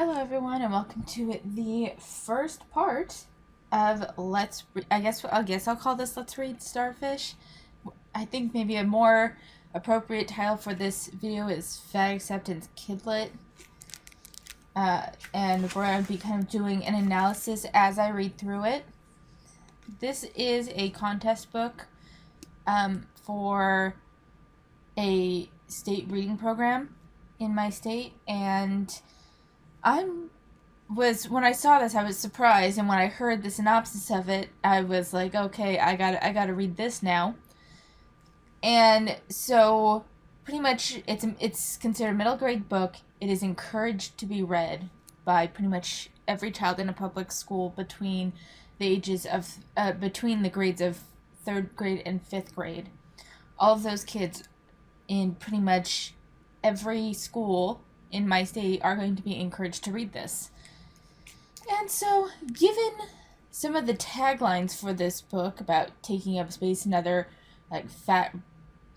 Hello everyone and welcome to the first part of I guess I'll call this Let's Read Starfish. I think maybe a more appropriate title for this video is Fat Acceptance Kidlit. And we're going to be kind of doing an analysis as I read through it. This is a contest book for a state reading program in my state, and when I saw this, I was surprised, and when I heard the synopsis of it, I was like, okay, I gotta read this now. And so, pretty much, it's considered a middle grade book. It is encouraged to be read by pretty much every child in a public school between the grades of 3rd grade and 5th grade. All of those kids in pretty much every school in my state are going to be encouraged to read this. And so, given some of the taglines for this book about taking up space and other fat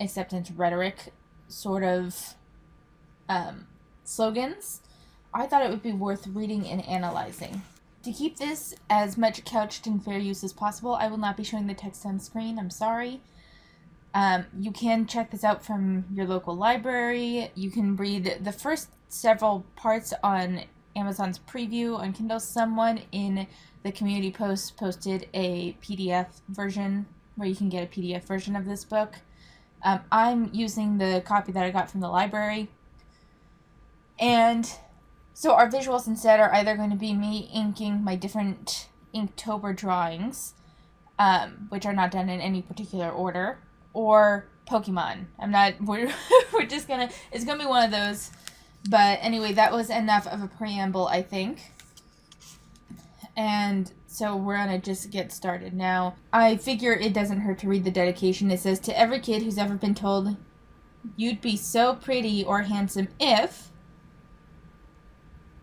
acceptance rhetoric sort of slogans, I thought it would be worth reading and analyzing. To keep this as much couched in fair use as possible, I will not be showing the text on screen. I'm sorry. You can check this out from your local library. You can read the first several parts on Amazon's preview on Kindle. Someone in the community post posted a PDF version where you can get a PDF version of this book. I'm using the copy that I got from the library. And so our visuals instead are either going to be me inking my different Inktober drawings, which are not done in any particular order, or Pokemon. We're just gonna, it's gonna be one of those. But anyway, that was enough of a preamble, I think. And so we're gonna just get started now. I figure it doesn't hurt to read the dedication. It says, "To every kid who's ever been told you'd be so pretty or handsome if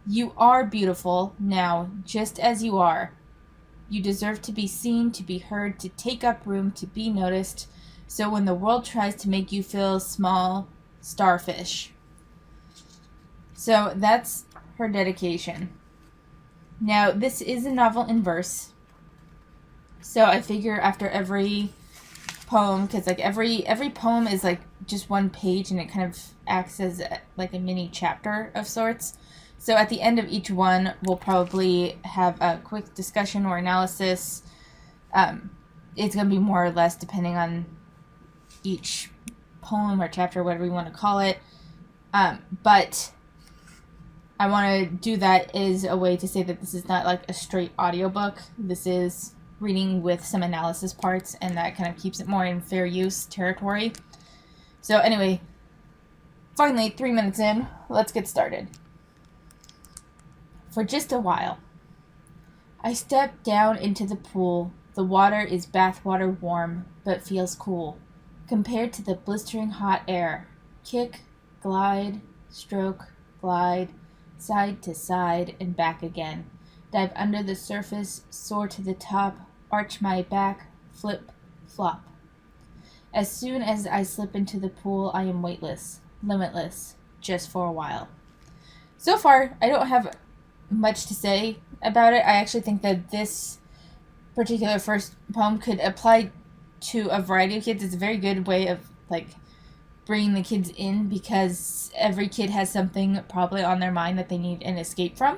you are beautiful now, just as you are. You deserve to be seen, to be heard, to take up room, to be noticed. So when the world tries to make you feel small, Starfish." So that's her dedication. Now, this is a novel in verse. So I figure after every poem, because every poem is just one page, and it kind of acts as a mini chapter of sorts. So at the end of each one, we'll probably have a quick discussion or analysis. It's going to be more or less depending on each poem or chapter, whatever you want to call it. But I want to do that as a way to say that this is not like a straight audiobook. This is reading with some analysis parts, and that kind of keeps it more in fair use territory. So anyway, finally, 3 minutes in, let's get started. For just a while, I stepped down into the pool. The water is bathwater warm, but feels cool compared to the blistering hot air. Kick, glide, stroke, glide, side to side and back again. Dive under the surface, soar to the top, arch my back, flip, flop. As soon as I slip into the pool, I am weightless, limitless, just for a while. So far, I don't have much to say about it. I actually think that this particular first poem could apply to a variety of kids. It's a very good way of bringing the kids in, because every kid has something probably on their mind that they need an escape from.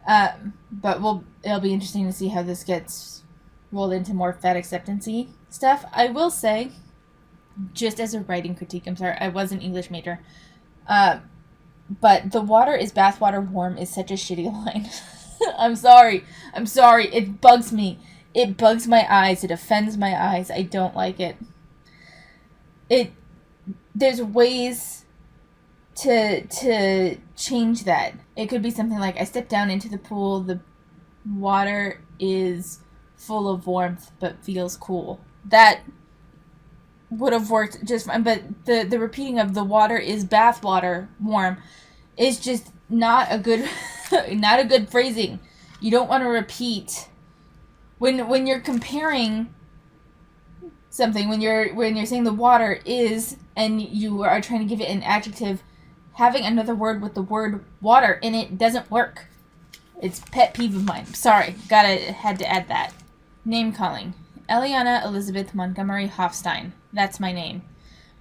But it'll be interesting to see how this gets rolled into more fat acceptance-y stuff. I will say, just as a writing critique, I'm sorry, I was an English major, but the water is bathwater warm is such a shitty line. I'm sorry. It bugs me. It bugs my eyes. It offends my eyes. I don't like it. There's ways to change that. It could be something like, I stepped down into the pool, the water is full of warmth but feels cool. That would have worked just fine, but the repeating of the water is bathwater warm is just not a good not a good phrasing. You don't want to repeat when you're comparing something, when you're saying the water is and you are trying to give it an adjective, Having another word with the word water in it doesn't work. It's pet peeve of mine. Sorry, had to add that. Name calling. Eliana Elizabeth Montgomery Hofstein. That's my name.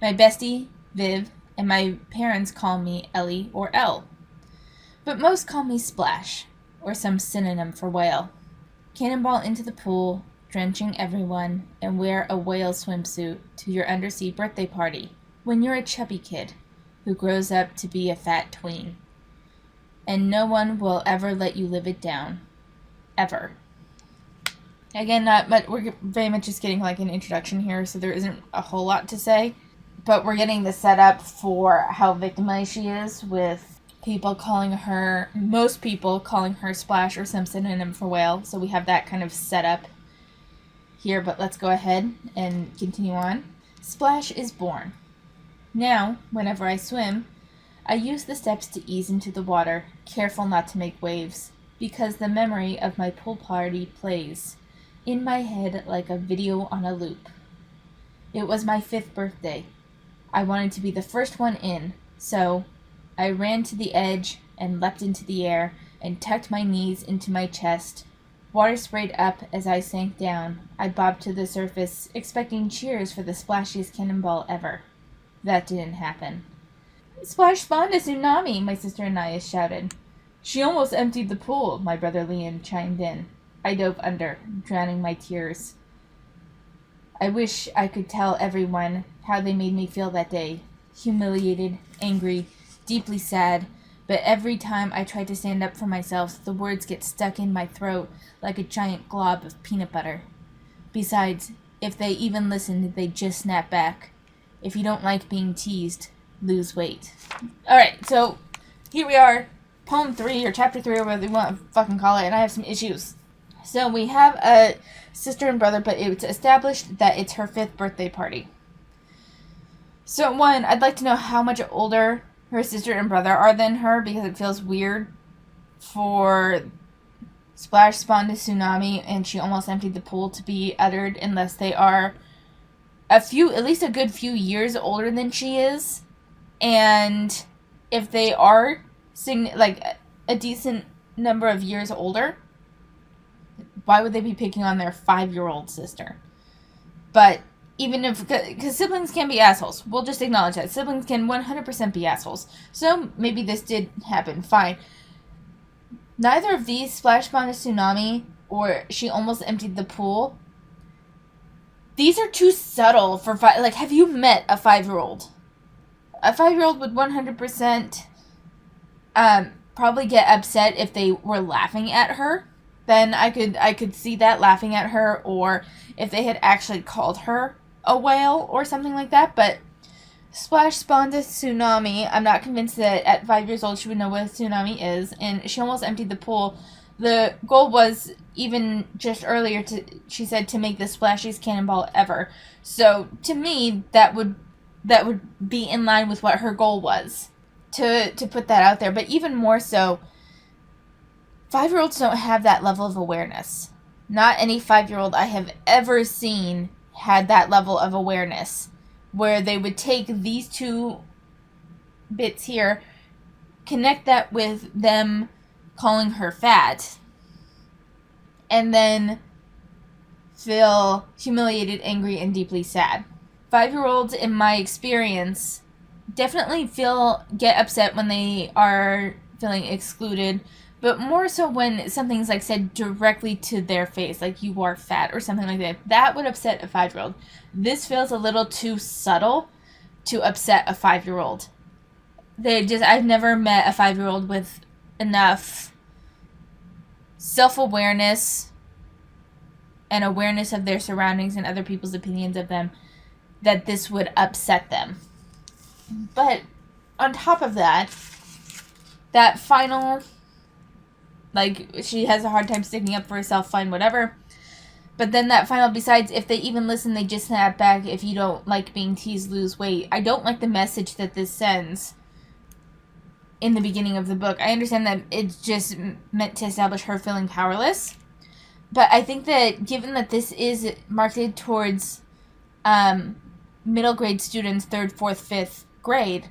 My bestie, Viv, and my parents call me Ellie or Elle. But most call me Splash, or some synonym for whale. Cannonball into the pool, drenching everyone, and wear a whale swimsuit to your undersea birthday party when you're a chubby kid who grows up to be a fat tween. And no one will ever let you live it down. Ever. Again, we're very much just getting like an introduction here, so there isn't a whole lot to say. But we're getting the setup for how victimized she is, with most people calling her Splash or some synonym for whale. So we have that kind of setup here, but let's go ahead and continue on. Splash is born. Now, whenever I swim, I use the steps to ease into the water, careful not to make waves, because the memory of my pool party plays in my head like a video on a loop. It was my 5th birthday. I wanted to be the first one in, so I ran to the edge and leapt into the air and tucked my knees into my chest. Water sprayed up as I sank down. I bobbed to the surface, expecting cheers for the splashiest cannonball ever. That didn't happen. Splash spawned a tsunami, my sister Anaya shouted. She almost emptied the pool, my brother Liam chimed in. I dove under, drowning my tears. I wish I could tell everyone how they made me feel that day. Humiliated, angry, deeply sad, but every time I try to stand up for myself, the words get stuck in my throat like a giant glob of peanut butter. Besides, if they even listened, they'd just snap back. If you don't like being teased, lose weight. Alright, so here we are, poem 3 or chapter 3 or whatever you want to fucking call it, and I have some issues. So we have a sister and brother, but it's established that it's her 5th birthday party. So one, I'd like to know how much older her sister and brother are than her, because it feels weird for Splash spawned a tsunami and she almost emptied the pool to be uttered unless they are at least a good few years older than she is. And if they are like a decent number of years older, why would they be picking on their 5-year-old sister? But even if, because siblings can be assholes. We'll just acknowledge that. Siblings can 100% be assholes. So maybe this did happen. Fine. Neither of these, Splash spawned a tsunami or she almost emptied the pool, these are too subtle for like, have you met a 5-year-old? A 5-year-old would 100% probably get upset if they were laughing at her. Then I could see that, laughing at her, or if they had actually called her a whale or something like that. But Splash spawned a tsunami. I'm not convinced that at 5 years old she would know what a tsunami is, and she almost emptied the pool. The goal was, even just earlier, she said, to make the splashiest cannonball ever. So to me, that would be in line with what her goal was, to put that out there. But even more so, 5-year-olds don't have that level of awareness. Not any 5-year-old I have ever seen had that level of awareness, where they would take these two bits here, connect that with them calling her fat, and then feel humiliated, angry, and deeply sad. 5-year-olds, in my experience, definitely get upset when they are feeling excluded, but more so when something's like said directly to their face, like you are fat or something like that. That would upset a 5-year-old. This feels a little too subtle to upset a 5-year-old. I've never met a 5-year-old with enough self-awareness and awareness of their surroundings and other people's opinions of them that this would upset them. But on top of that final, like, she has a hard time sticking up for herself, fine, whatever. But then that final, besides, if they even listen, they just snap back. If you don't like being teased, lose weight. I don't like the message that this sends in the beginning of the book. I understand that it's just meant to establish her feeling powerless. But I think that given that this is marketed towards middle grade students, 3rd, 4th, 5th grade,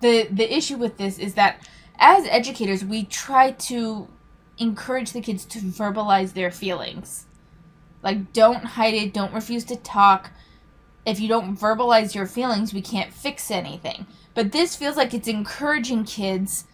the issue with this is that as educators, we try to encourage the kids to verbalize their feelings. Like, don't hide it, don't refuse to talk. If you don't verbalize your feelings, we can't fix anything. But this feels like it's encouraging kids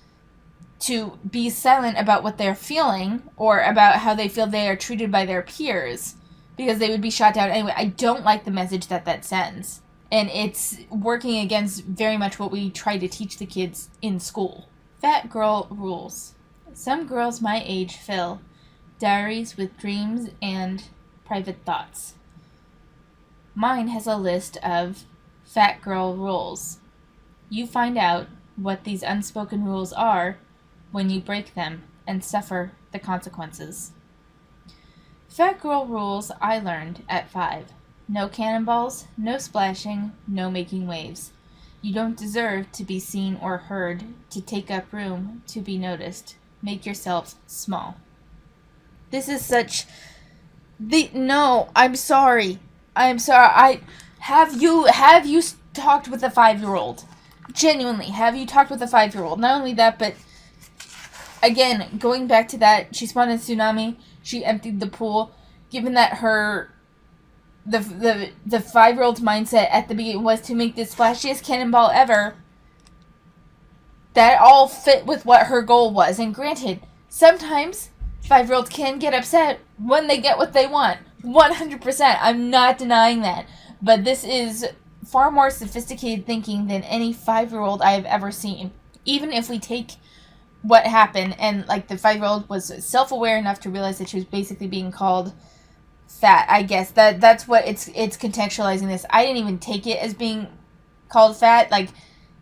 to be silent about what they're feeling or about how they feel they are treated by their peers because they would be shot down anyway. I don't like the message that sends. And it's working against very much what we try to teach the kids in school. Fat girl rules. Some girls my age fill diaries with dreams and private thoughts. Mine has a list of fat girl rules. You find out what these unspoken rules are when you break them and suffer the consequences. Fat girl rules I learned at 5. No cannonballs, no splashing, no making waves. You don't deserve to be seen or heard, to take up room, to be noticed. Make yourself small. This is such... No, I'm sorry. Have you talked with a 5-year-old? Genuinely, have you talked with a 5-year-old? Not only that, but again, going back to that, she spawned a tsunami, she emptied the pool, given that the 5-year-old's mindset at the beginning was to make the splashiest cannonball ever, that all fit with what her goal was. And granted, sometimes 5-year-olds can get upset when they get what they want. 100%. I'm not denying that. But this is far more sophisticated thinking than any 5-year-old I have ever seen. Even if we take what happened and like the 5-year-old was self-aware enough to realize that she was basically being called fat, I guess that's what it's contextualizing this. I didn't even take it as being called fat. Like,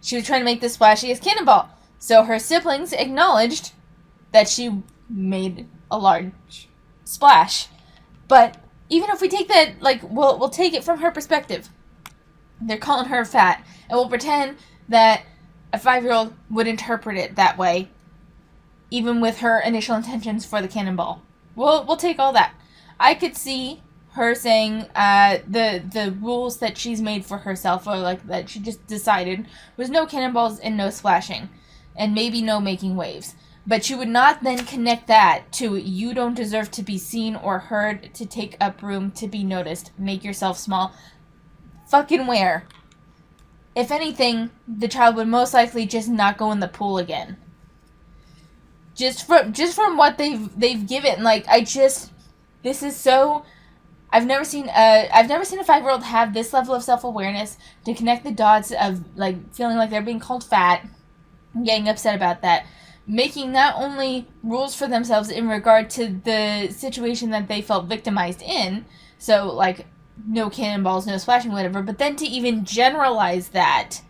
she was trying to make the splashiest cannonball, so her siblings acknowledged that she made a large splash. But even if we take that, like, we'll take it from her perspective. They're calling her fat, and we'll pretend that a 5-year-old would interpret it that way, even with her initial intentions for the cannonball. We'll take all that. I could see her saying the rules that she's made for herself, or like that she just decided, was no cannonballs and no splashing, and maybe no making waves. But she would not then connect that to you don't deserve to be seen or heard, to take up room, to be noticed, make yourself small. Fucking where? If anything, the child would most likely just not go in the pool again. Just from what they've given, like, this is so... I've never seen a 5-year-old have this level of self-awareness to connect the dots of, like, feeling like they're being called fat and getting upset about that, making not only rules for themselves in regard to the situation that they felt victimized in, so, like, no cannonballs, no splashing, whatever, but then to even generalize that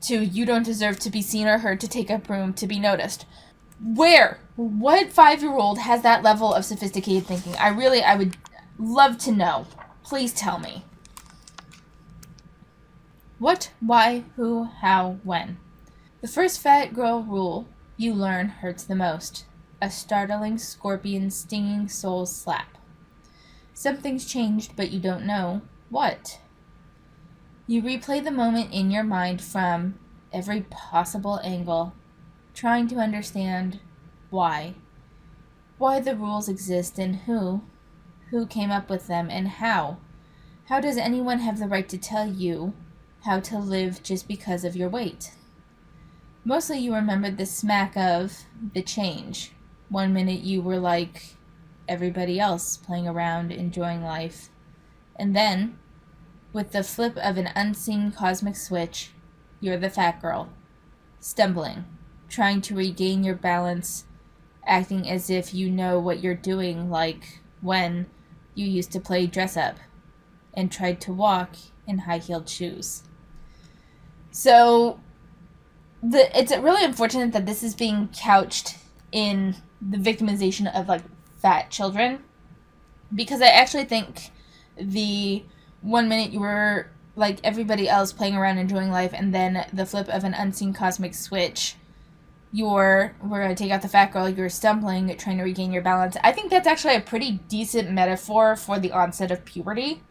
to you don't deserve to be seen or heard, to take up room, to be noticed. Where? What 5-year-old has that level of sophisticated thinking? I would love to know. Please tell me. What, why, who, how, when? The first fat girl rule you learn hurts the most. A startling, scorpion, stinging soul slap. Something's changed, but you don't know what. You replay the moment in your mind from every possible angle, trying to understand why the rules exist, and who came up with them, and how. How does anyone have the right to tell you how to live just because of your weight? Mostly you remembered the smack of the change. One minute you were like everybody else, playing around, enjoying life. And then, with the flip of an unseen cosmic switch, you're the fat girl, stumbling, trying to regain your balance, acting as if you know what you're doing, like when you used to play dress-up and tried to walk in high-heeled shoes. So, it's really unfortunate that this is being couched in the victimization of, like, fat children, because I actually think the 1 minute you were like everybody else, playing around, enjoying life, and then the flip of an unseen cosmic switch, we're going to take out the fat girl, you're stumbling, trying to regain your balance. I think that's actually a pretty decent metaphor for the onset of puberty.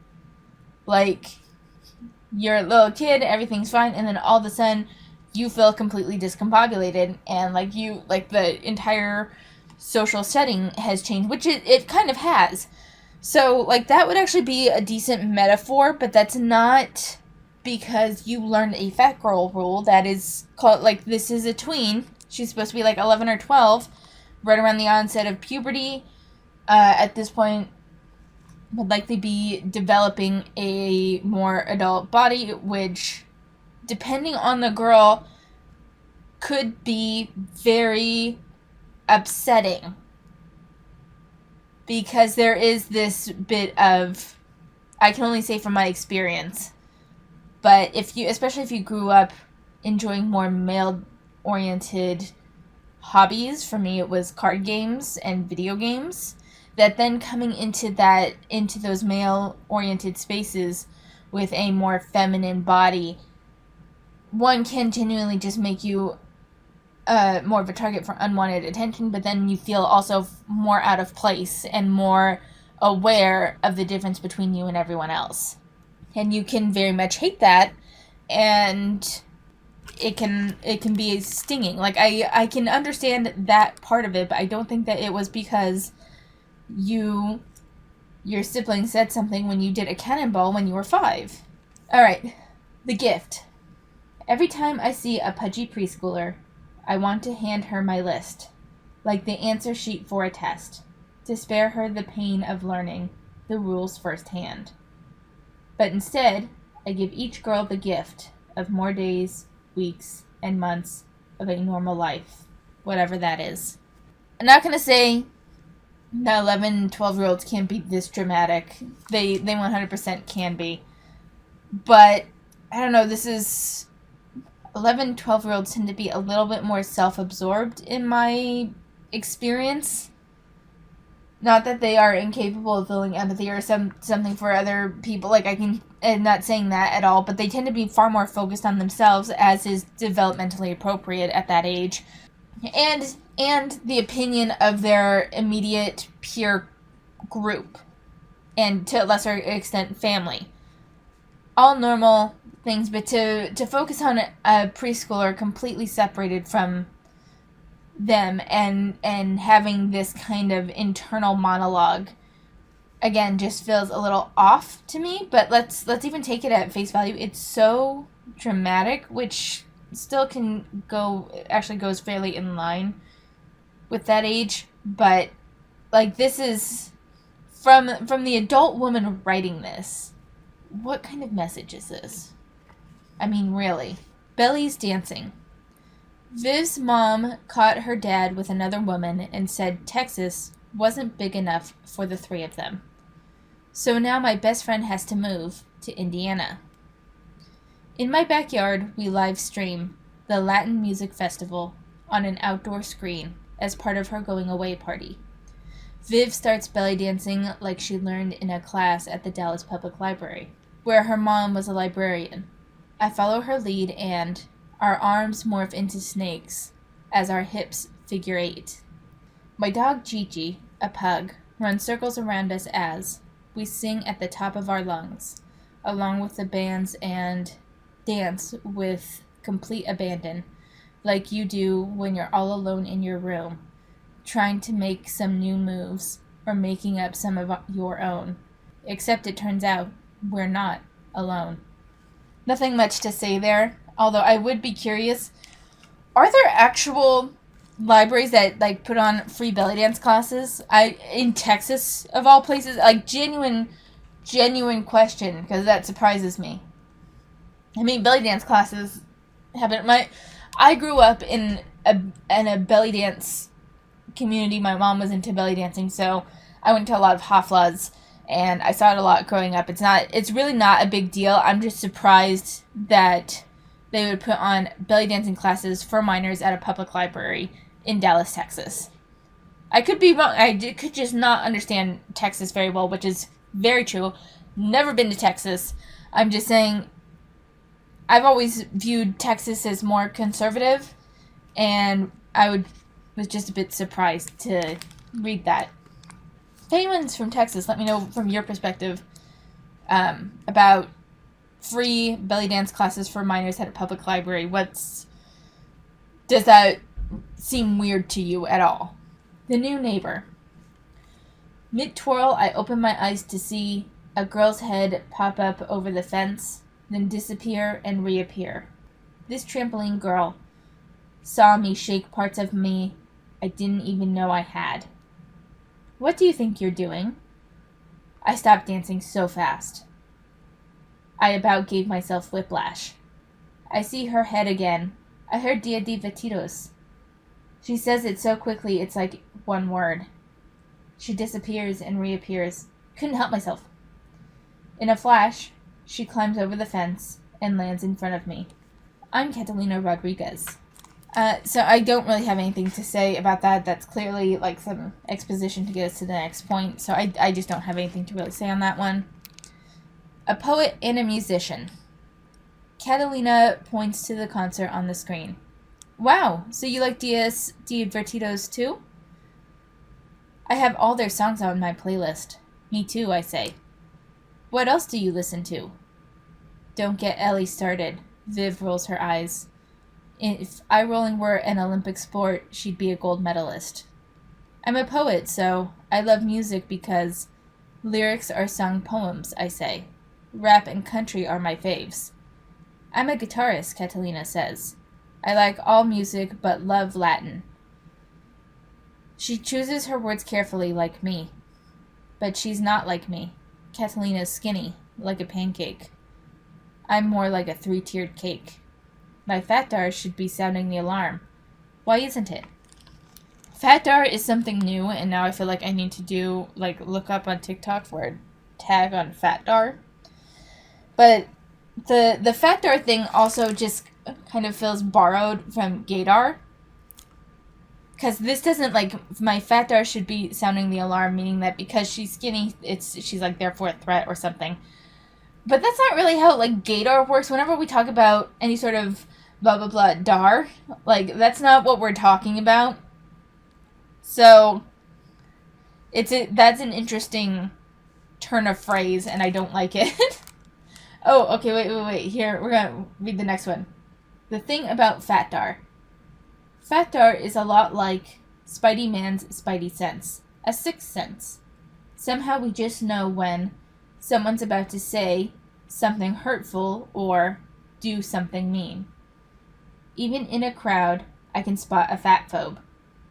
Like, you're a little kid, everything's fine, and then all of a sudden, you feel completely discombobulated, and like the entire social setting has changed, which it kind of has. So like that would actually be a decent metaphor, but that's not because you learned a fat girl rule. That is called, like, this is a tween. She's supposed to be like 11 or 12, right around the onset of puberty. At this point, would likely be developing a more adult body, which, depending on the girl, could be very upsetting. Because there is this bit of, I can only say from my experience, but especially if you grew up enjoying more male-oriented hobbies, for me it was card games and video games, that then coming into those male-oriented spaces with a more feminine body, one can genuinely just make you more of a target for unwanted attention, but then you feel also more out of place and more aware of the difference between you and everyone else. And you can very much hate that, and it can be stinging. Like, I can understand that part of it, but I don't think that it was because your sibling said something when you did a cannonball when you were 5. Alright, the gift. Every time I see a pudgy preschooler, I want to hand her my list, like the answer sheet for a test, to spare her the pain of learning the rules firsthand. But instead, I give each girl the gift of more days, weeks, and months of a normal life, whatever that is. I'm not going to say that 11 and 12-year-olds can't be this dramatic. They 100% can be. But, I don't know, 11, 12-year-olds tend to be a little bit more self-absorbed in my experience. Not that they are incapable of feeling empathy or something for other people. Like, I'm not saying that at all, but they tend to be far more focused on themselves, as is developmentally appropriate at that age. And the opinion of their immediate peer group, and to a lesser extent, family. All normal things, but to focus on a preschooler completely separated from them and having this kind of internal monologue, again, just feels a little off to me. But let's even take it at face value. It's so dramatic, which still goes fairly in line with that age. But like, this is from the adult woman writing this. What kind of message is this? I mean, really. Belly's dancing. Viv's mom caught her dad with another woman and said Texas wasn't big enough for the 3 of them. So now my best friend has to move to Indiana. In my backyard, we live stream the Latin Music Festival on an outdoor screen as part of her going away party. Viv starts belly dancing like she learned in a class at the Dallas Public Library, where her mom was a librarian. I follow her lead and our arms morph into snakes as our hips figure 8. My dog Gigi, a pug, runs circles around us as we sing at the top of our lungs, along with the bands, and dance with complete abandon, like you do when you're all alone in your room, trying to make some new moves or making up some of your own. Except it turns out we're not alone. Nothing much to say there, although I would be curious, are there actual libraries that like put on free belly dance classes? In Texas, of all places? Like, genuine question, because that surprises me. I mean, belly dance classes haven't. I grew up in a belly dance community. My mom was into belly dancing, so I went to a lot of haflas, and I saw it a lot growing up. It's really not a big deal. I'm just surprised that they would put on belly dancing classes for minors at a public library in Dallas, Texas. I could be wrong. I could just not understand Texas very well, which is very true. Never been to Texas. I'm just saying, I've always viewed Texas as more conservative, and I was just a bit surprised to read that. If anyone's from Texas, let me know from your perspective about free belly dance classes for minors at a public library. What's Does that seem weird to you at all? The new neighbor. Mid-twirl, I open my eyes to see a girl's head pop up over the fence, then disappear and reappear. This trampoline girl saw me shake parts of me I didn't even know I had. What do you think you're doing? I stopped dancing so fast. I about gave myself whiplash. I see her head again. I heard Dia de Vetidos. She says it so quickly it's like one word. She disappears and reappears. Couldn't help myself. In a flash, she climbs over the fence and lands in front of me. I'm Catalina Rodriguez. So I don't really have anything to say about that. That's clearly like some exposition to get us to the next point. So I just don't have anything to really say on that one. A poet and a musician. Catalina points to the concert on the screen. Wow, so you like Dias de Vertidos too? I have all their songs on my playlist. Me too, I say. What else do you listen to? Don't get Ellie started. Viv rolls her eyes. If eye rolling were an Olympic sport, she'd be a gold medalist. I'm a poet, so I love music because lyrics are sung poems, I say. Rap and country are my faves. I'm a guitarist, Catalina says. I like all music but love Latin. She chooses her words carefully, like me. But she's not like me. Catalina's skinny, like a pancake. I'm more like a 3-tiered cake. My fat dar should be sounding the alarm. Why isn't it? Fat dar is something new, and now I feel like I need to look up on TikTok for a tag on fat dar. But the fat dar thing also just kind of feels borrowed from gaydar. Because this doesn't, my fat dar should be sounding the alarm, meaning that because she's skinny, she's, therefore a threat or something. But that's not really how, gaydar works. Whenever we talk about any sort of blah, blah, blah, dar, that's not what we're talking about. So, that's an interesting turn of phrase, and I don't like it. Oh, okay, wait. Here, we're going to read the next one. The thing about fat dar. Fat dar is a lot like Spidey Man's Spidey Sense, a sixth sense. Somehow we just know when someone's about to say something hurtful or do something mean. Even in a crowd, I can spot a fat phobe,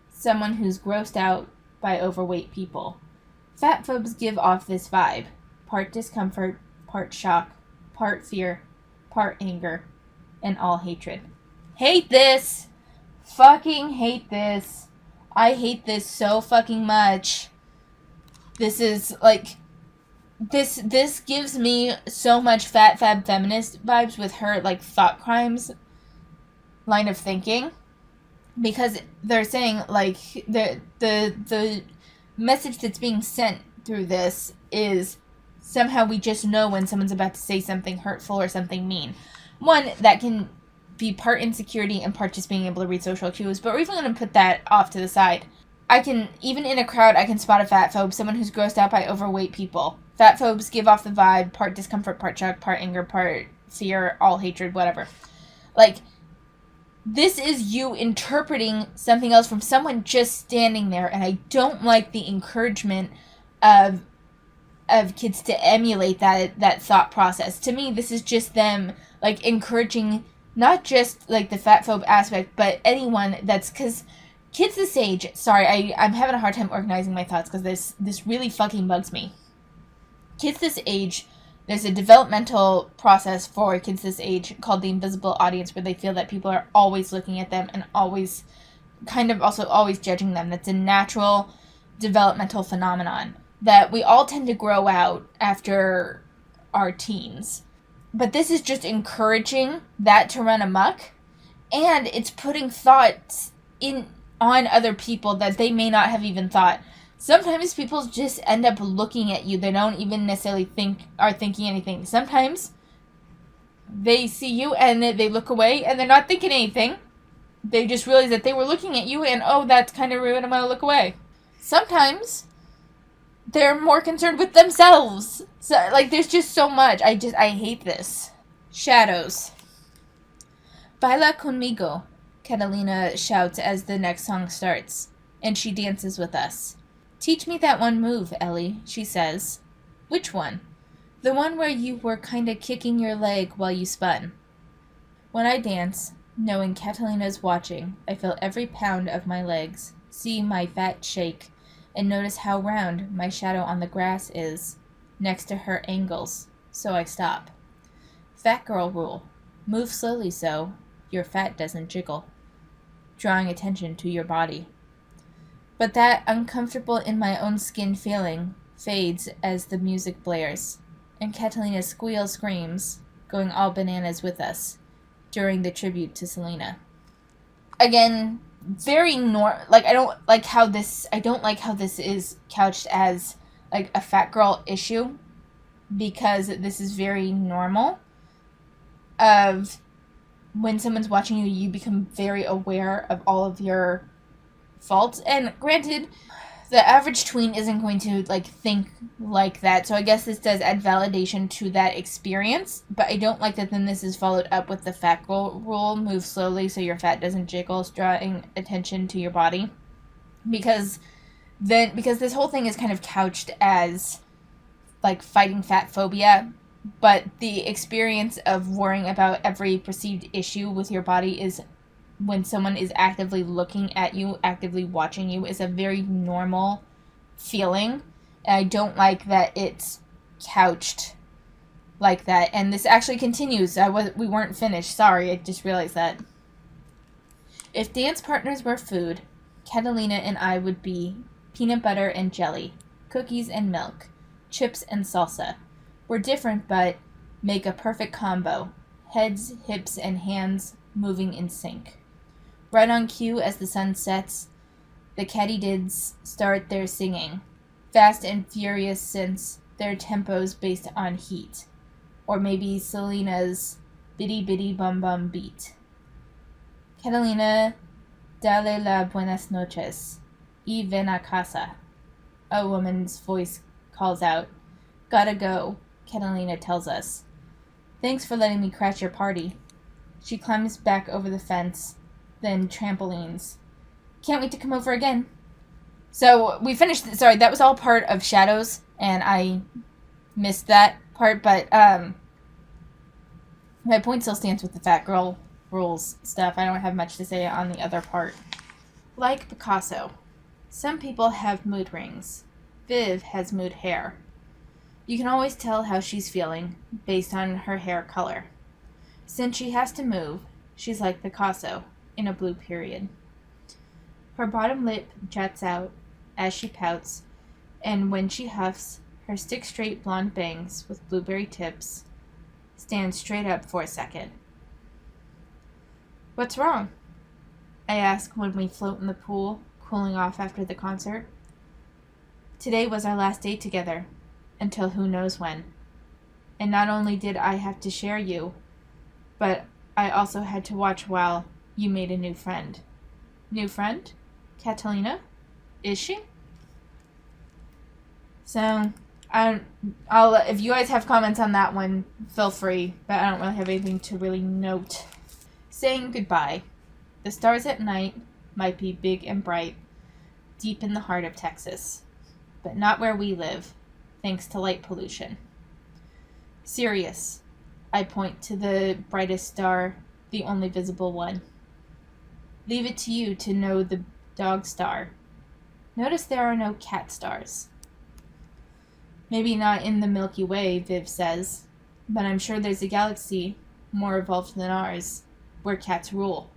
someone who's grossed out by overweight people. Fat phobes give off this vibe, part discomfort, part shock, part fear, part anger, and all hatred. Hate this! Fucking hate this. I hate this so fucking much. This is, this gives me so much fat fab feminist vibes with her, thought crimes line of thinking. Because they're saying, the message that's being sent through this is somehow we just know when someone's about to say something hurtful or something mean. One, that can be part insecurity and part just being able to read social cues, but we're even going to put that off to the side. Even in a crowd, I can spot a fat phobe, someone who's grossed out by overweight people. Fat phobes give off the vibe, part discomfort, part shock, part anger, part fear, all hatred, whatever. This is you interpreting something else from someone just standing there, and I don't like the encouragement of kids to emulate that thought process. To me, this is just them, encouraging not just, the fat phobe aspect, but anyone that's, because kids this age, sorry, I'm having a hard time organizing my thoughts because this really fucking bugs me. Kids this age, there's a developmental process for kids this age called the invisible audience, where they feel that people are always looking at them and always, always judging them. That's a natural developmental phenomenon that we all tend to grow out after our teens. But this is just encouraging that to run amok, and it's putting thoughts on other people that they may not have even thought. Sometimes people just end up looking at you. They don't even necessarily are thinking anything. Sometimes they see you and they look away and they're not thinking anything. They just realize that they were looking at you and, oh, that's kind of rude, I'm going to look away. Sometimes they're more concerned with themselves. So, there's just so much. I hate this. Shadows. Baila conmigo. Catalina shouts as the next song starts, and she dances with us. Teach me that one move, Ellie, she says. Which one? The one where you were kinda kicking your leg while you spun. When I dance, knowing Catalina's watching, I feel every pound of my legs, see my fat shake, and notice how round my shadow on the grass is, next to her angles, so I stop. Fat girl rule. Move slowly so your fat doesn't jiggle, drawing attention to your body. But that uncomfortable in my own skin feeling fades as the music blares, and Catalina screams, going all bananas with us, during the tribute to Selena. Again, very I don't like how this is couched as like a fat girl issue, because this is very normal of when someone's watching you, you become very aware of all of your faults. And granted, the average tween isn't going to like think like that, so I guess this does add validation to that experience. But I don't like that then this is followed up with the fat girl rule: move slowly so your fat doesn't jiggle, drawing attention to your body. Because this whole thing is kind of couched as like fighting fat phobia, but the experience of worrying about every perceived issue with your body is when someone is actively looking at you, actively watching you, is a very normal feeling. And I don't like that it's couched like that. And this actually continues. We weren't finished. Sorry, I just realized that. If dance partners were food, Catalina and I would be peanut butter and jelly, cookies and milk, chips and salsa. We're different, but make a perfect combo. Heads, hips, and hands moving in sync. Right on cue as the sun sets, the katydids start their singing, fast and furious since their tempo's based on heat, or maybe Selena's bitty bitty bum bum beat. Catalina, dale la buenas noches, y ven a casa. A woman's voice calls out. Gotta go, Catalina tells us. Thanks for letting me crash your party. She climbs back over the fence, then trampolines. Can't wait to come over again. So we finished. Sorry, that was all part of Shadows, and I missed that part, but my point still stands with the fat girl rules stuff. I don't have much to say on the other part. Like Picasso, some people have mood rings. Viv has mood hair. You can always tell how she's feeling based on her hair color. Since she has to move, she's like Picasso in a blue period. Her bottom lip juts out as she pouts, and when she huffs, her stick-straight blonde bangs with blueberry tips stand straight up for a second. What's wrong? I ask when we float in the pool, cooling off after the concert. Today was our last date together, until who knows when. And not only did I have to share you, but I also had to watch while you made a new friend. New friend? Catalina? Is she? So, I'll if you guys have comments on that one, feel free, but I don't really have anything to really note. Saying goodbye. The stars at night might be big and bright, deep in the heart of Texas, but not where we live, thanks to light pollution. Sirius. I point to the brightest star, the only visible one. Leave it to you to know the dog star. Notice there are no cat stars. Maybe not in the Milky Way, Viv says, but I'm sure there's a galaxy more evolved than ours, where cats rule.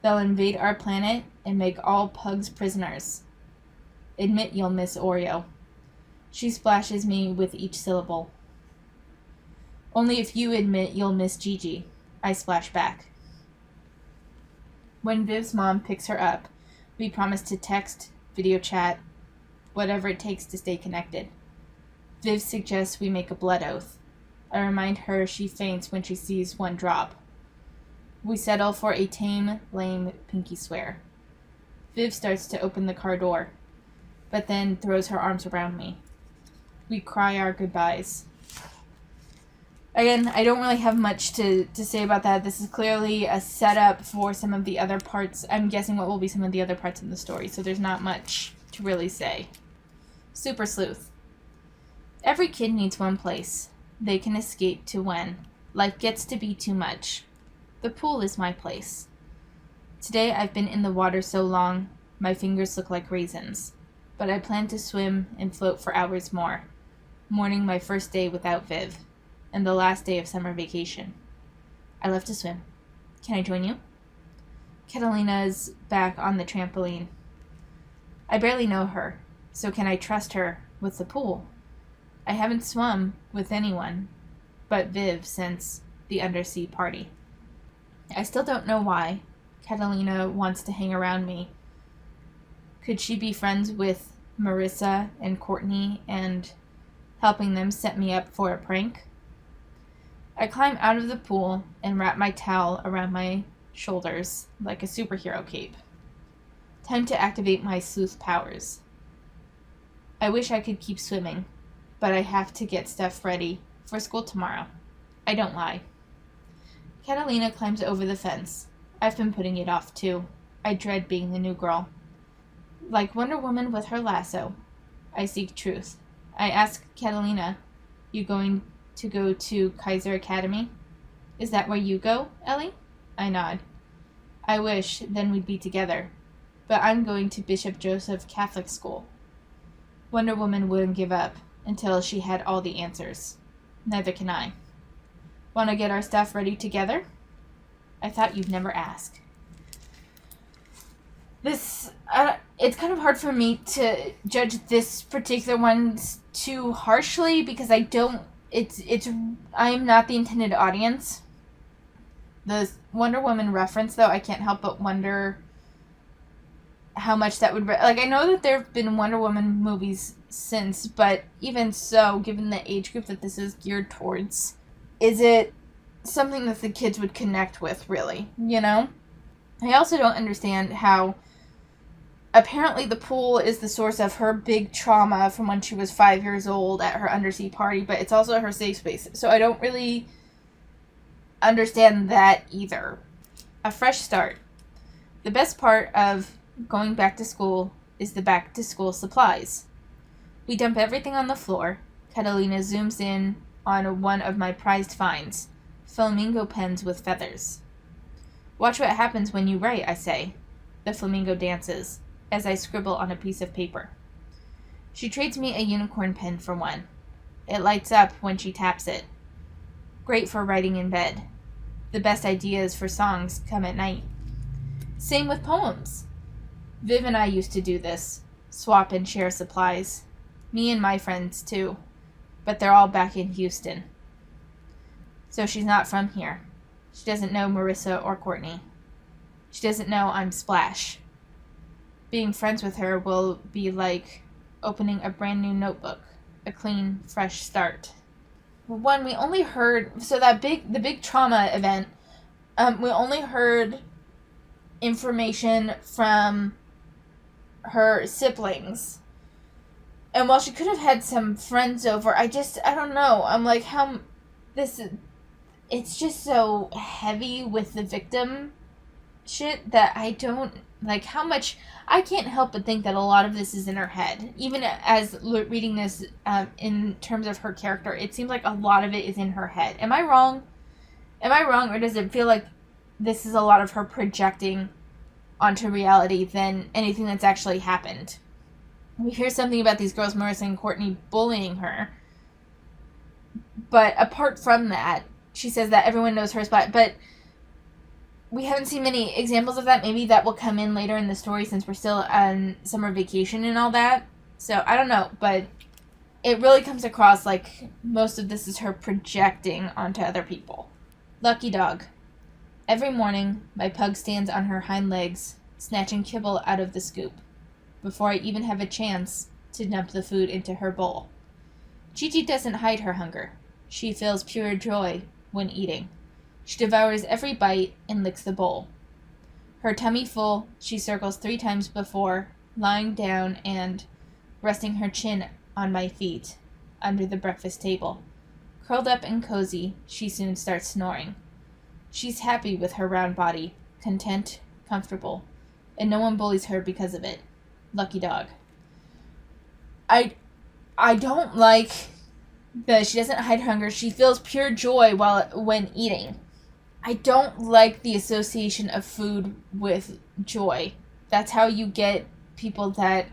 They'll invade our planet and make all pugs prisoners. Admit you'll miss Oreo. She splashes me with each syllable. Only if you admit you'll miss Gigi, I splash back. When Viv's mom picks her up, we promise to text, video chat, whatever it takes to stay connected. Viv suggests we make a blood oath. I remind her she faints when she sees one drop. We settle for a tame, lame pinky swear. Viv starts to open the car door, but then throws her arms around me. We cry our goodbyes. Again, I don't really have much to say about that. This is clearly a setup for some of the other parts. I'm guessing what will be some of the other parts in the story, so there's not much to really say. Super Sleuth. Every kid needs one place they can escape to when life gets to be too much. The pool is my place. Today I've been in the water so long, my fingers look like raisins. But I plan to swim and float for hours more, mourning my first day without Viv, and the last day of summer vacation. I love to swim. Can I join you? Catalina's back on the trampoline. I barely know her, so can I trust her with the pool? I haven't swum with anyone but Viv since the undersea party. I still don't know why Catalina wants to hang around me. Could she be friends with Marissa and Courtney and helping them set me up for a prank? I climb out of the pool and wrap my towel around my shoulders like a superhero cape. Time to activate my sleuth powers. I wish I could keep swimming, but I have to get stuff ready for school tomorrow. I don't lie. Catalina climbs over the fence. I've been putting it off too. I dread being the new girl. Like Wonder Woman with her lasso, I seek truth. I ask Catalina, you going to go to Kaiser Academy? Is that where you go, Ellie? I nod. I wish, then we'd be together. But I'm going to Bishop Joseph Catholic School. Wonder Woman wouldn't give up until she had all the answers. Neither can I. Want to get our stuff ready together? I thought you'd never ask. It's kind of hard for me to judge this particular one too harshly because I am not the intended audience. The Wonder Woman reference, though, I can't help but wonder how much that would... I know that there have been Wonder Woman movies since, but even so, given the age group that this is geared towards, is it something that the kids would connect with, really? You know? I also don't understand how apparently the pool is the source of her big trauma from when she was 5 years old at her undersea party, but it's also her safe space. So I don't really understand that either. A fresh start. The best part of going back to school is the back to school supplies. We dump everything on the floor. Catalina zooms in on one of my prized finds, flamingo pens with feathers. Watch what happens when you write, I say. The flamingo dances as I scribble on a piece of paper. She trades me a unicorn pen for one. It lights up when she taps it. Great for writing in bed. The best ideas for songs come at night. Same with poems. Viv and I used to do this, swap and share supplies. Me and my friends too, but they're all back in Houston. So she's not from here. She doesn't know Marissa or Courtney. She doesn't know I'm Splash. Being friends with her will be like opening a brand new notebook, a clean, fresh start. One, we only heard, so the big trauma event, we only heard information from her siblings. And while she could have had some friends over, I don't know. I'm like, it's just so heavy with the victim shit that I don't, like, how much, I can't help but think that a lot of this is in her head. Even as reading this in terms of her character, it seems like a lot of it is in her head. Am I wrong? Or does it feel like this is a lot of her projecting onto reality than anything that's actually happened? We hear something about these girls, Marissa and Courtney, bullying her. But apart from that, she says that everyone knows her spot. But we haven't seen many examples of that. Maybe that will come in later in the story since we're still on summer vacation and all that. So, I don't know. But it really comes across like most of this is her projecting onto other people. Lucky dog. Every morning, my pug stands on her hind legs, snatching kibble out of the scoop, before I even have a chance to dump the food into her bowl. Chi-Chi doesn't hide her hunger. She feels pure joy when eating. She devours every bite and licks the bowl. Her tummy full, she circles 3 times before lying down and resting her chin on my feet under the breakfast table, Curled up and cozy, she soon starts snoring. She's happy with her round body, content, comfortable, and no one bullies her because of it. Lucky dog. I don't like that she doesn't hide hunger. She feels pure joy when eating. I don't like the association of food with joy. That's how you get people that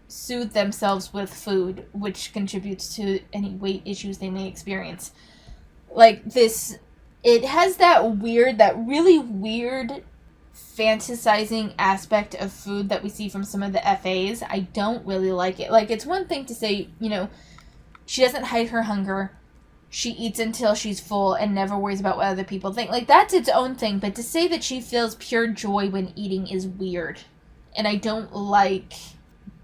soothe themselves with food, which contributes to any weight issues they may experience. Like this, it has that really weird fantasizing aspect of food that we see from some of the FAs. I don't really like it. Like, it's one thing to say, she doesn't hide her hunger. She eats until she's full and never worries about what other people think. Like, that's its own thing. But to say that she feels pure joy when eating is weird. And I don't like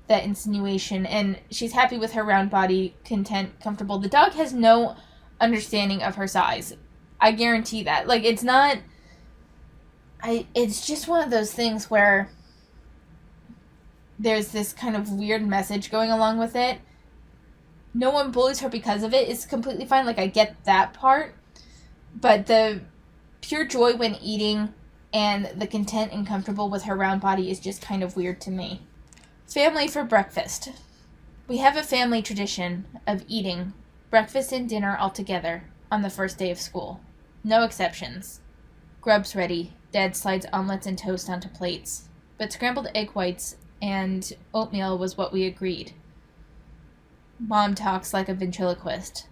that insinuation. And she's happy with her round body, content, comfortable. The dog has no understanding of her size. I guarantee that. Like, it's not... it's just one of those things where there's this kind of weird message going along with it. No one bullies her because of it. It's completely fine. Like, I get that part. But the pure joy when eating and the content and comfortable with her round body is just kind of weird to me. Family for breakfast. We have a family tradition of eating breakfast and dinner all together on the first day of school. No exceptions. Grub's ready. Dad slides omelets and toast onto plates. But scrambled egg whites and oatmeal was what we agreed. Mom talks like a ventriloquist,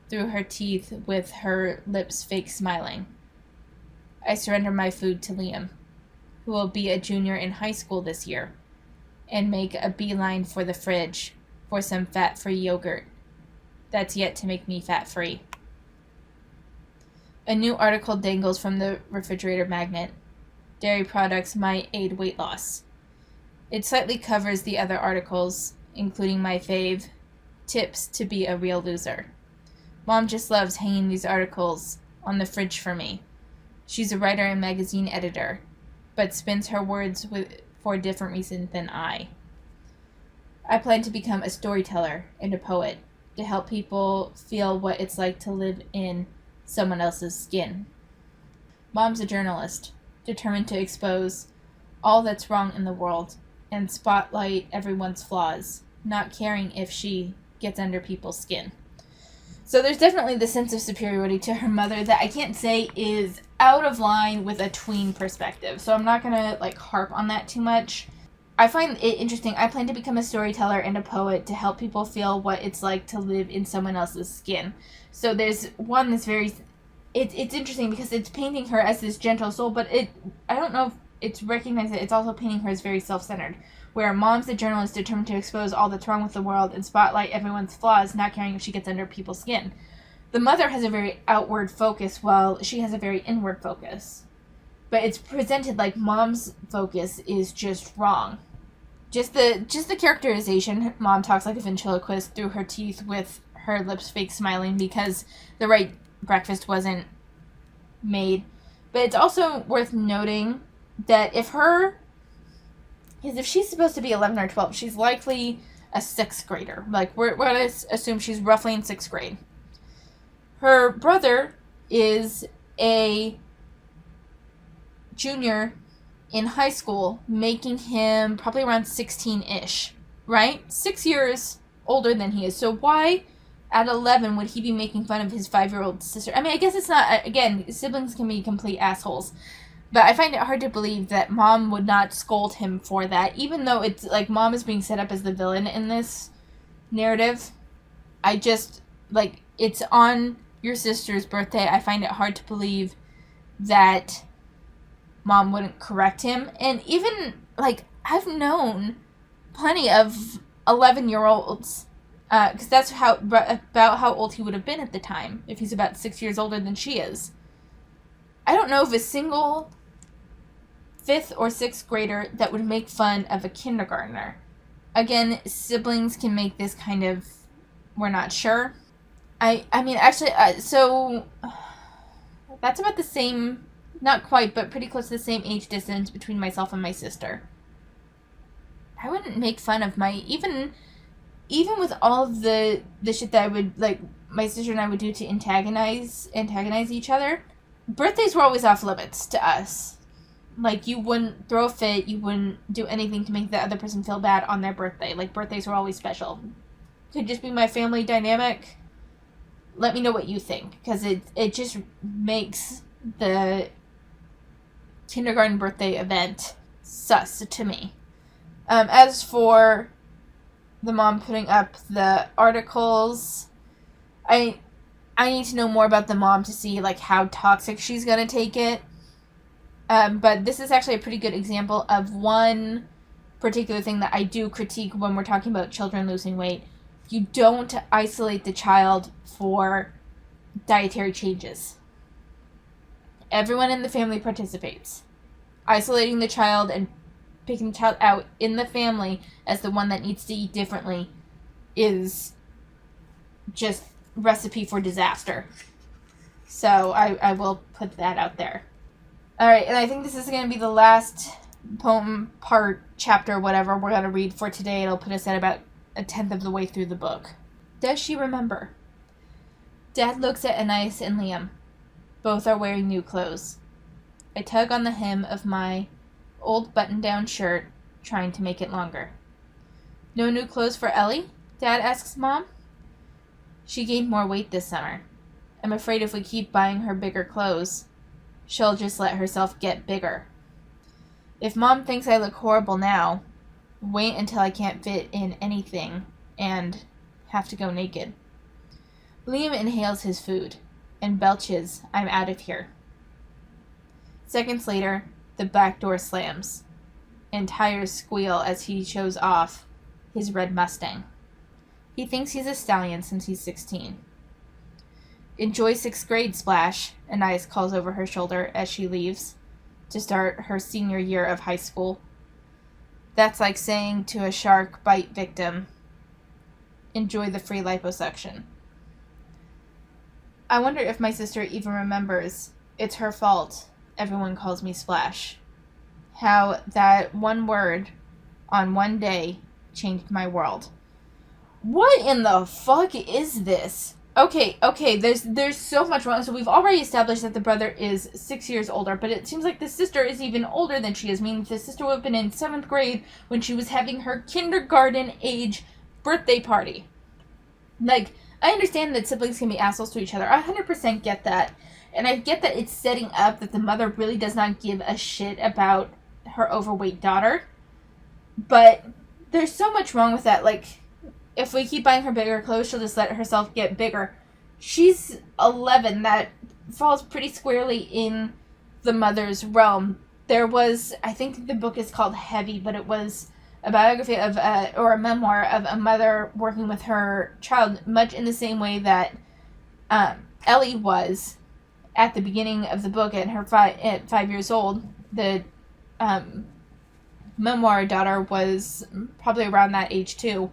through her teeth with her lips fake smiling. I surrender my food to Liam, who will be a junior in high school this year, and make a beeline for the fridge for some fat-free yogurt that's yet to make me fat-free. A new article dangles from the refrigerator magnet. Dairy products might aid weight loss. It slightly covers the other articles, including my fave, tips to be a real loser. Mom just loves hanging these articles on the fridge for me. She's a writer and magazine editor, but spins her words for a different reason than I. I plan to become a storyteller and a poet to help people feel what it's like to live in someone else's skin. Mom's a journalist, determined to expose all that's wrong in the world and spotlight everyone's flaws, not caring if she gets under people's skin. So there's definitely the sense of superiority to her mother that I can't say is out of line with a tween perspective. So I'm not going to harp on that too much. I find it interesting. I plan to become a storyteller and a poet to help people feel what it's like to live in someone else's skin. So there's one that's very... It's interesting because it's painting her as this gentle soul, but I don't know if it's recognized that it's also painting her as very self-centered. Where Mom's the journalist determined to expose all that's wrong with the world and spotlight everyone's flaws, not caring if she gets under people's skin. The mother has a very outward focus while she has a very inward focus. But it's presented like Mom's focus is just wrong. Just the characterization. Mom talks like a ventriloquist through her teeth with her lips fake smiling because the right breakfast wasn't made. But it's also worth noting that if she's supposed to be 11 or 12, she's likely a 6th grader. We're going to assume she's roughly in 6th grade. Her brother is a junior in high school, making him probably around 16-ish, right? 6 years older than he is. So why, at 11, would he be making fun of his 5-year-old sister? I mean, I guess it's not... Again, siblings can be complete assholes. But I find it hard to believe that Mom would not scold him for that, even though it's like Mom is being set up as the villain in this narrative. I just, it's on your sister's birthday. I find it hard to believe that Mom wouldn't correct him. And even, I've known plenty of 11-year-olds, because that's about how old he would have been at the time, if he's about 6 years older than she is. I don't know of a single 5th or 6th grader that would make fun of a kindergartner. Again, siblings can make this kind of... We're not sure. I mean, actually, so... That's about the same... Not quite, but pretty close to the same age distance between myself and my sister. I wouldn't make fun of my... Even with all of the shit that I would, my sister and I would do to antagonize each other. Birthdays were always off limits to us. Like, you wouldn't throw a fit, you wouldn't do anything to make the other person feel bad on their birthday. Like, birthdays were always special. Could just be my family dynamic. Let me know what you think, because it just makes the kindergarten birthday event sus to me. As for the mom putting up the articles, I need to know more about the mom to see, like, how toxic she's going to take it. But this is actually a pretty good example of one particular thing that I do critique when we're talking about children losing weight. You don't isolate the child for dietary changes. Everyone in the family participates. Isolating the child and picking the child out in the family as the one that needs to eat differently is just recipe for disaster. So I will put that out there. Alright, and I think this is going to be the last poem, part, chapter, whatever we're going to read for today. It'll put us at about a tenth of the way through the book. Does she remember? Dad looks at Anais and Liam. Both are wearing new clothes. I tug on the hem of my old button-down shirt, trying to make it longer. No new clothes for Ellie? Dad asks Mom. She gained more weight this summer. I'm afraid if we keep buying her bigger clothes, she'll just let herself get bigger. If Mom thinks I look horrible now, wait until I can't fit in anything and have to go naked. Liam inhales his food and belches, I'm out of here. Seconds later, the back door slams, and tires squeal as he shows off his red Mustang. He thinks he's a stallion since he's 16. Enjoy 6th grade, Splash, Anais calls over her shoulder as she leaves to start her senior year of high school. That's like saying to a shark bite victim, enjoy the free liposuction. I wonder if my sister even remembers it's her fault everyone calls me Splash. How that one word on one day changed my world. What in the fuck is this? Okay, there's so much wrong. So we've already established that the brother is 6 years older, but it seems like the sister is even older than she is, meaning the sister would have been in 7th grade when she was having her kindergarten age birthday party. Like, I understand that siblings can be assholes to each other. I 100% get that. And I get that it's setting up that the mother really does not give a shit about her overweight daughter. But there's so much wrong with that. Like, if we keep buying her bigger clothes, she'll just let herself get bigger. She's 11. That falls pretty squarely in the mother's realm. There was, I think the book is called Heavy, but it was a biography of, or a memoir of a mother working with her child, much in the same way that Ellie was at the beginning of the book at 5 years old. The memoir daughter was probably around that age too,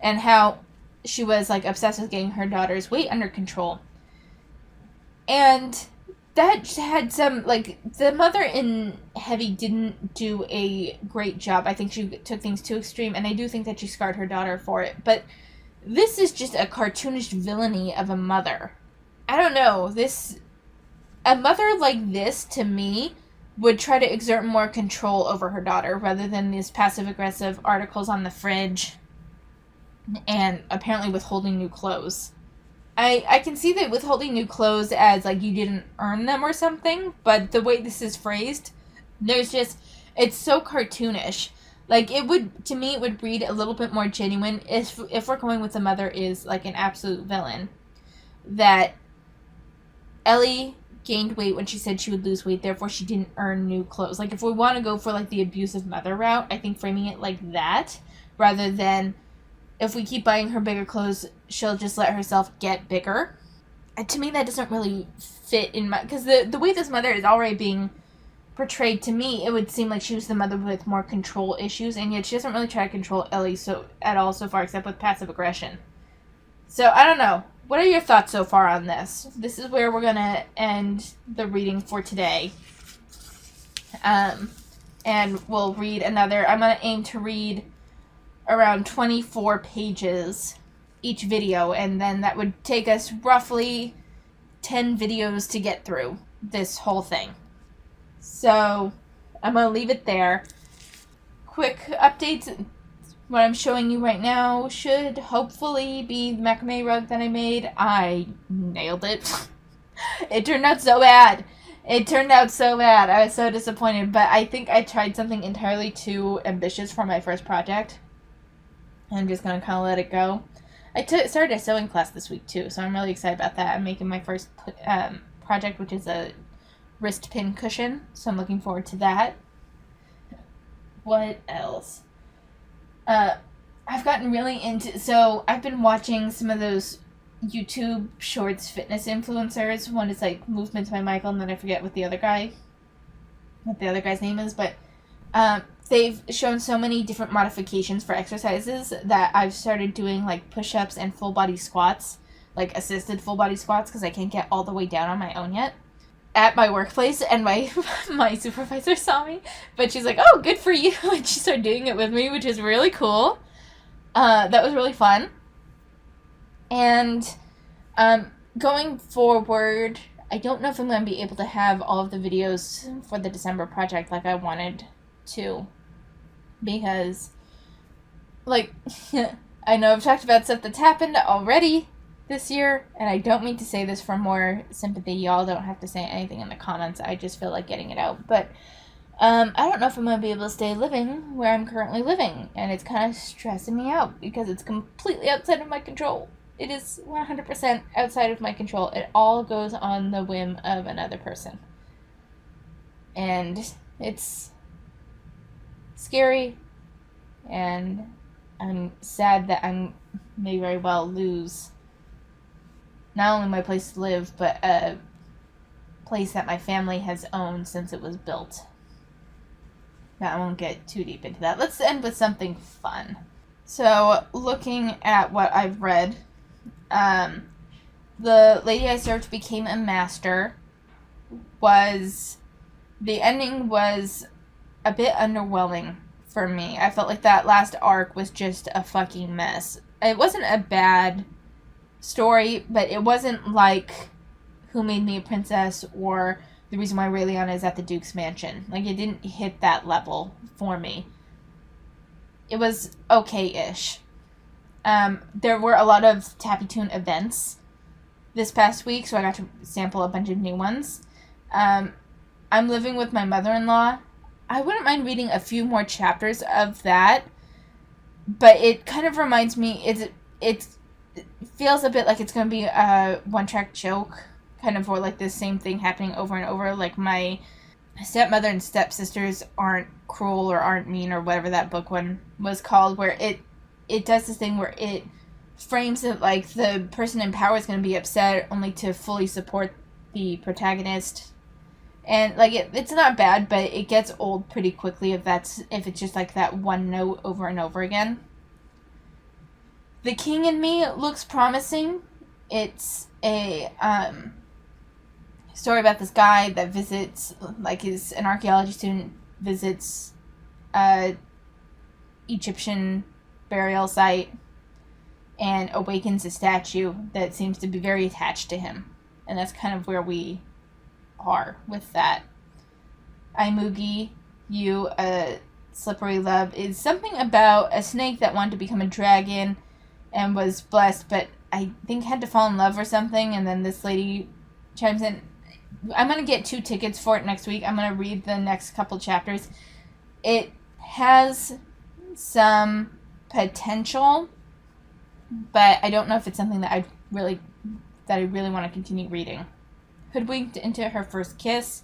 and how she was like obsessed with getting her daughter's weight under control. And that had some, like, the mother in Heavy didn't do a great job. I think she took things too extreme, and I do think that she scarred her daughter for it. But this is just a cartoonish villainy of a mother. I don't know, a mother like this, to me, would try to exert more control over her daughter rather than these passive-aggressive articles on the fridge and apparently withholding new clothes. I can see that withholding new clothes as, like, you didn't earn them or something, but the way this is phrased, it's so cartoonish. Like, to me, it would read a little bit more genuine if we're going with the mother is, like, an absolute villain. That Ellie gained weight when she said she would lose weight, therefore she didn't earn new clothes. Like, if we want to go for, like, the abusive mother route, I think framing it like that, rather than if we keep buying her bigger clothes, she'll just let herself get bigger. And to me, that doesn't really fit in because the way this mother is already being portrayed, to me, it would seem like she was the mother with more control issues, and yet she doesn't really try to control Ellie at all so far, except with passive aggression. So, I don't know. What are your thoughts so far on this? This is where we're going to end the reading for today. And we'll read another. I'm going to aim to read around 24 pages each video, and then that would take us roughly 10 videos to get through this whole thing. So I'm going to leave it there. Quick updates. What I'm showing you right now should hopefully be the macrame rug that I made. I nailed it. It turned out so bad. I was so disappointed, but I think I tried something entirely too ambitious for my first project. I'm just going to kind of let it go. I started a sewing class this week too, so I'm really excited about that. I'm making my first project, which is a wrist pin cushion, so I'm looking forward to that. What else? I've gotten really into, so I've been watching some of those YouTube Shorts fitness influencers. One is like Movements by Michael, and then I forget what the other guy's name is, but they've shown so many different modifications for exercises that I've started doing like push-ups and full body squats, like assisted full body squats, because I can't get all the way down on my own yet at my workplace, and my supervisor saw me, but she's like, oh, good for you, and she started doing it with me, which is really cool. That was really fun. And going forward, I don't know if I'm going to be able to have all of the videos for the December project like I wanted to, because, like, I know I've talked about stuff that's happened already this year, and I don't mean to say this for more sympathy. Y'all don't have to say anything in the comments. I just feel like getting it out. But I don't know if I'm going to be able to stay living where I'm currently living, and it's kind of stressing me out because it's completely outside of my control. It is 100% outside of my control. It all goes on the whim of another person. And it's scary, and I'm sad that I may very well lose not only my place to live, but a place that my family has owned since it was built. Now, I won't get too deep into that. Let's end with something fun. So, looking at what I've read, The Lady I Served Became a Master the ending was a bit underwhelming for me. I felt like that last arc was just a fucking mess. It wasn't a bad story, but it wasn't like Who Made Me a Princess or The Reason Why Ray Liotta is at the Duke's Mansion. Like, it didn't hit that level for me. It was okay-ish. There were a lot of Tappy Toon events this past week, so I got to sample a bunch of new ones. I'm living with my mother-in-law. I wouldn't mind reading a few more chapters of that, but it kind of reminds me, it feels a bit like it's going to be a one-track joke, kind of, or like the same thing happening over and over, like my stepmother and stepsisters aren't cruel or aren't mean, or whatever that book one was called, where it does this thing where it frames it like the person in power is going to be upset only to fully support the protagonist. And, like, it's not bad, but it gets old pretty quickly if it's just, like, that one note over and over again. The King in Me looks promising. It's a story about this guy that visits, like, an archaeology student visits a Egyptian burial site and awakens a statue that seems to be very attached to him. And that's kind of where we are with that. I Moogie You, a Slippery Love is something about a snake that wanted to become a dragon and was blessed, but I think had to fall in love or something, and then this lady chimes in. I'm going to get 2 tickets for it next week. I'm going to read the next couple chapters. It has some potential, but I don't know if it's something that I really want to continue reading. Hoodwinked into Her First Kiss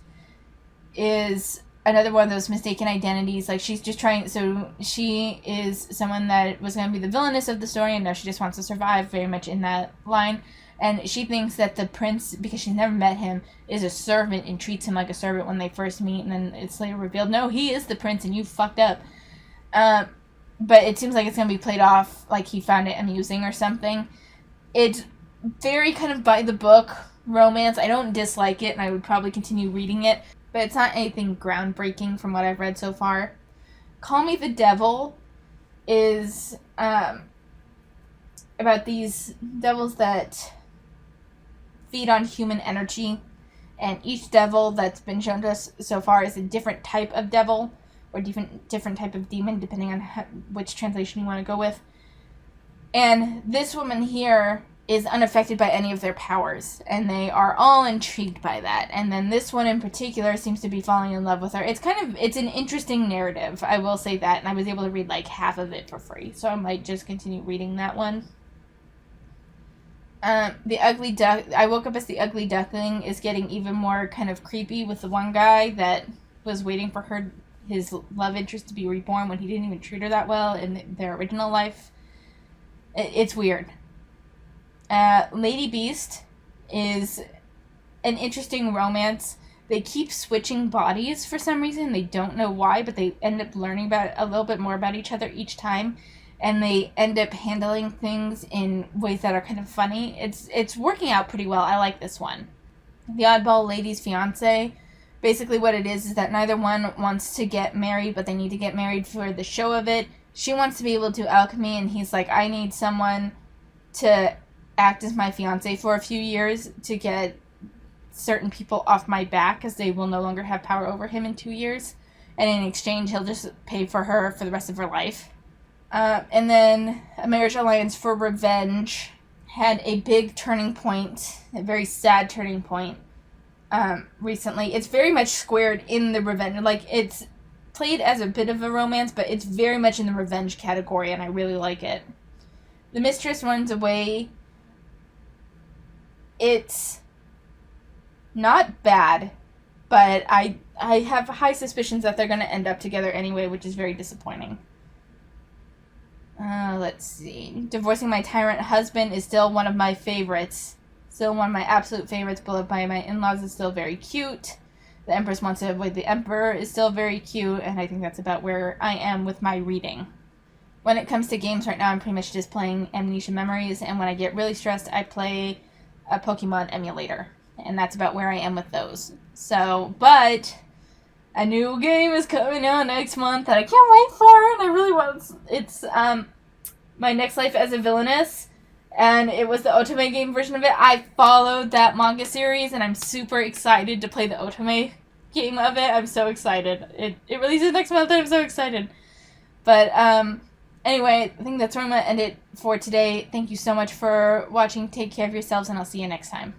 is another one of those mistaken identities. Like, she's just trying, so she is someone that was going to be the villainess of the story, and now she just wants to survive, very much in that line. And she thinks that the prince, because she's never met him, is a servant and treats him like a servant when they first meet, and then it's later revealed, no, he is the prince and you fucked up. But it seems like it's going to be played off like he found it amusing or something. It's very kind of by the book romance. I don't dislike it, and I would probably continue reading it, but it's not anything groundbreaking from what I've read so far. Call Me the Devil is about these devils that feed on human energy, and each devil that's been shown to us so far is a different type of devil, or different type of demon, depending on which translation you want to go with. And this woman here is unaffected by any of their powers, and they are all intrigued by that. And then this one in particular seems to be falling in love with her. It's an interesting narrative, I will say that, and I was able to read like half of it for free, so I might just continue reading that one. The ugly duck. I woke up as the ugly duckling is getting even more kind of creepy with the one guy that was waiting for his love interest to be reborn when he didn't even treat her that well in their original life. It's weird. Lady Beast is an interesting romance. They keep switching bodies for some reason. They don't know why, but they end up learning about a little bit more about each other each time. And they end up handling things in ways that are kind of funny. It's working out pretty well. I like this one. The Oddball Lady's Fiancé. Basically what it is that neither one wants to get married, but they need to get married for the show of it. She wants to be able to alchemy, and he's like, I need someone to act as my fiancé for a few years to get certain people off my back, as they will no longer have power over him in 2 years. And in exchange, he'll just pay for her for the rest of her life. And then A Marriage Alliance for Revenge had a big turning point, a very sad turning point, recently. It's very much squared in the revenge. Like, it's played as a bit of a romance, but it's very much in the revenge category, and I really like it. The Mistress Runs Away. It's not bad, but I have high suspicions that they're going to end up together anyway, which is very disappointing. Let's see. Divorcing My Tyrant Husband is still one of my favorites. Still one of my absolute favorites. Beloved by My In-Laws is still very cute. The Empress Wants to Avoid the Emperor is still very cute, and I think that's about where I am with my reading. When it comes to games right now, I'm pretty much just playing Amnesia Memories, and when I get really stressed, I play a Pokemon emulator. And that's about where I am with those. So, but a new game is coming out next month that I can't wait for, and I really want. It's My Next Life as a Villainess, and it was the Otome game version of it. I followed that manga series, and I'm super excited to play the Otome game of it. I'm so excited. It releases next month, and I'm so excited. But anyway, I think that's where I'm going to end it for today. Thank you so much for watching. Take care of yourselves, and I'll see you next time.